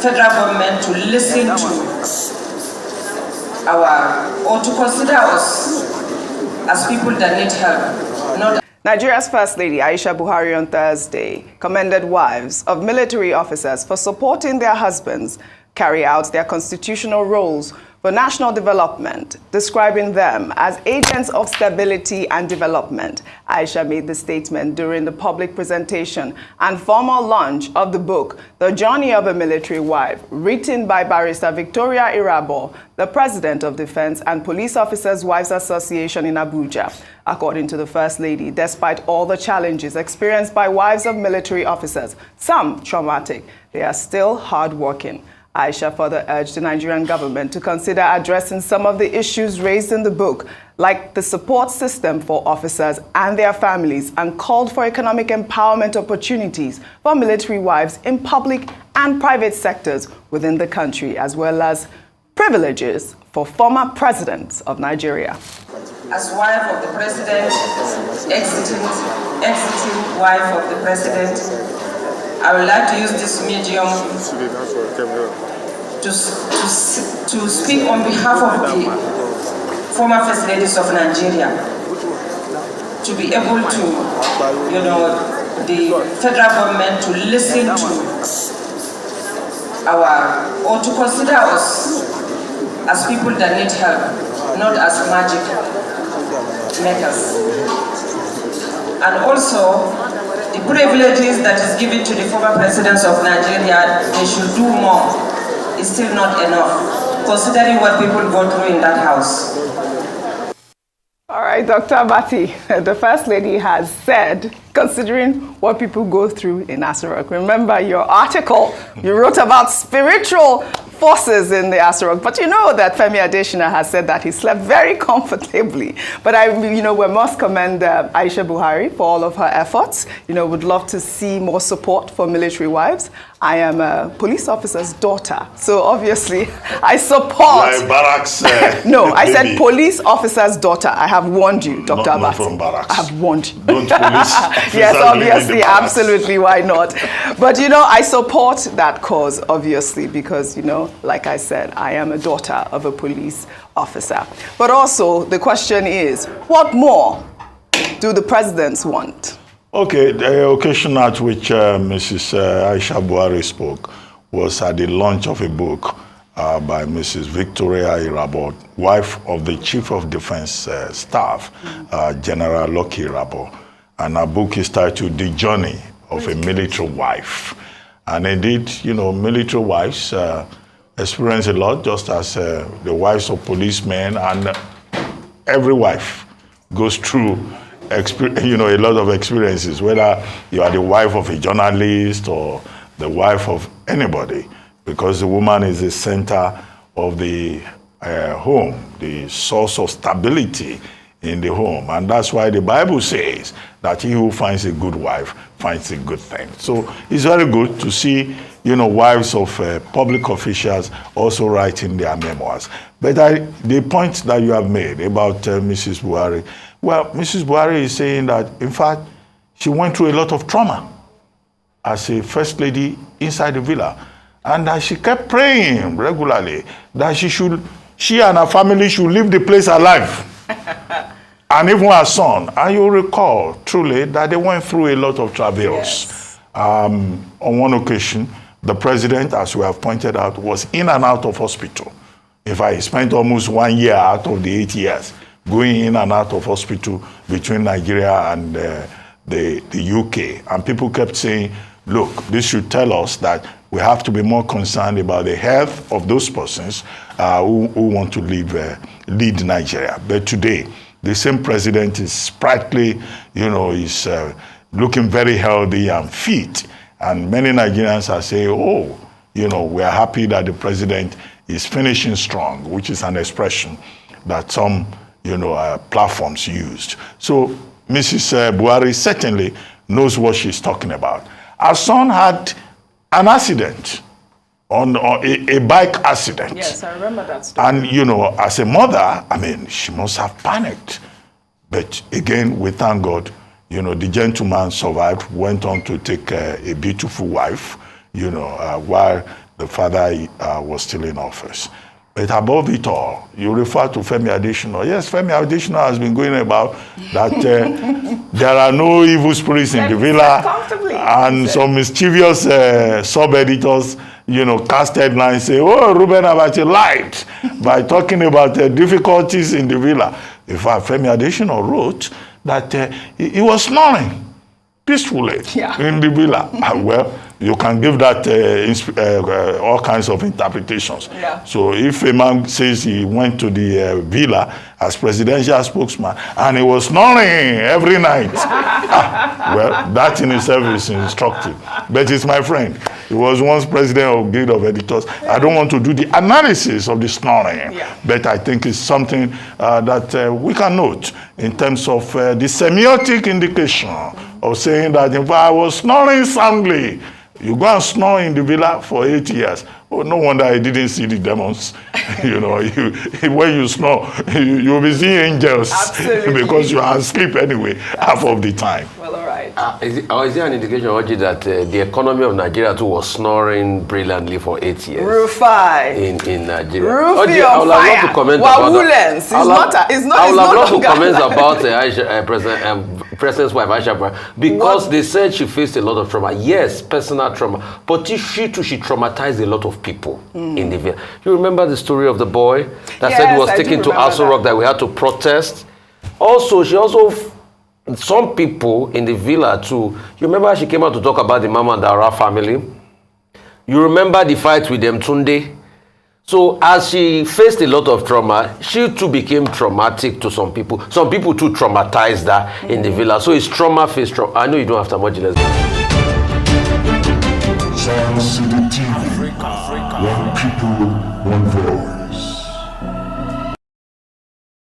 federal government to listen to or to consider us as people that need help, not. Nigeria's First Lady Aisha Buhari on Thursday commended wives of military officers for supporting their husbands carry out their constitutional roles for national development, describing them as agents of stability and development. Aisha made the statement during the public presentation and formal launch of the book, The Journey of a Military Wife, written by Barrister Victoria Irabo, the President of Defense and Police Officers' Wives Association in Abuja. According to the First Lady, despite all the challenges experienced by wives of military officers, some traumatic, they are still hardworking. Aisha further urged the Nigerian government to consider addressing some of the issues raised in the book, like the support system for officers and their families, and called for economic empowerment opportunities for military wives in public and private sectors within the country, as well as privileges for former presidents of Nigeria. As wife of the president, exiting wife of the president, I would like to use this medium to speak on behalf of the former first ladies of Nigeria, to be able to, the federal government to listen to or to consider us as people that need help, not as magic makers. And also, the privileges that is given to the former presidents of Nigeria, they should do more. It's still not enough, considering what people go through in that house. All right, Dr. Abati, the First Lady has said, considering what people go through in Aso. Remember your article you wrote about spiritual forces in the Aso. But you know that Femi Adesina has said that he slept very comfortably. But we must commend Aisha Buhari for all of her efforts. Would love to see more support for military wives. I am a police officer's daughter, so obviously I support. Like barracks. No, I said police officer's daughter. I have warned you, Dr. Abati. Not from barracks. I have warned you. Don't police. Yes, obviously, absolutely. Why not? But I support that cause, obviously, because like I said, I am a daughter of a police officer. But also, the question is, what more do the presidents want? Okay, the occasion at which Mrs. Aisha Buhari spoke was at the launch of a book by Mrs. Victoria Irabo, wife of the Chief of Defense Staff, General Lucky Irabo. And her book is titled The Journey of a Military Wife. And indeed, military wives experience a lot, just as the wives of policemen, and every wife goes through a lot of experiences, whether you are the wife of a journalist or the wife of anybody, because the woman is the center of the home, the source of stability in the home. And that's why the Bible says that he who finds a good wife finds a good thing. So it's very good to see, wives of public officials also writing their memoirs. But the point that you have made about Mrs. Buhari, well, Mrs. Buhari is saying that, in fact, she went through a lot of trauma as a first lady inside the villa. And that she kept praying regularly that she and her family should leave the place alive. And even her son. And you recall, truly, that they went through a lot of travails. Yes. On one occasion, the president, as we have pointed out, was in and out of hospital. In fact, he spent almost 1 year out of the 8 years going in and out of hospital between Nigeria and the UK. And people kept saying, look, this should tell us that we have to be more concerned about the health of those persons who want to lead Nigeria. But today, the same president is sprightly, is looking very healthy and fit. And many Nigerians are saying, we are happy that the president is finishing strong, which is an expression that some platforms used. So Mrs. Buhari certainly knows what she's talking about. Our son had an accident, on a bike accident. Yes, I remember that story. And, as a mother, she must have panicked. But again, we thank God, the gentleman survived, went on to take a beautiful wife, while the father was still in office. But above it all, you refer to Femi Adesina. Yes, Femi Adesina has been going about that there are no evil spirits in the villa, and some mischievous sub-editors, cast headlines, say, oh, Ruben Abacha lied by talking about difficulties in the villa. In fact, Femi Adesina wrote that he was snoring peacefully in the villa. Well, you can give that all kinds of interpretations. Yeah. So if a man says he went to the villa as presidential spokesman and he was snoring every night, well, that in itself is instructive. But it's my friend. He was once president of Guild of Editors. I don't want to do the analysis of the snoring, but I think it's something that we can note in terms of the semiotic indication of saying that if I was snoring soundly, you go and snore in the villa for 8 years. Oh, no wonder I didn't see the demons. When you snore, you'll be seeing angels. Absolutely. Because you are asleep anyway, half of the time. Well, all right. Is there an indication, Oji, that the economy of Nigeria too was snoring brilliantly for 8 years? Rufai. In Nigeria. Rufai I would love to comment about that. It's not I would love to comment about President's wife, Aisha Buhari, because they said she faced a lot of trauma. Yes, personal trauma, but she traumatized a lot of people in the villa. You remember the story of the boy that said he was taken to Aso Rock, that we had to protest? Also, some people in the villa too. You remember she came out to talk about the Mama and Dara family? You remember the fight with them Tunde? So as she faced a lot of trauma, she too became traumatic to some people. Some people too traumatized her in the villa. So it's trauma-faced trauma. I know you don't have to much. Africa. One people, one voice.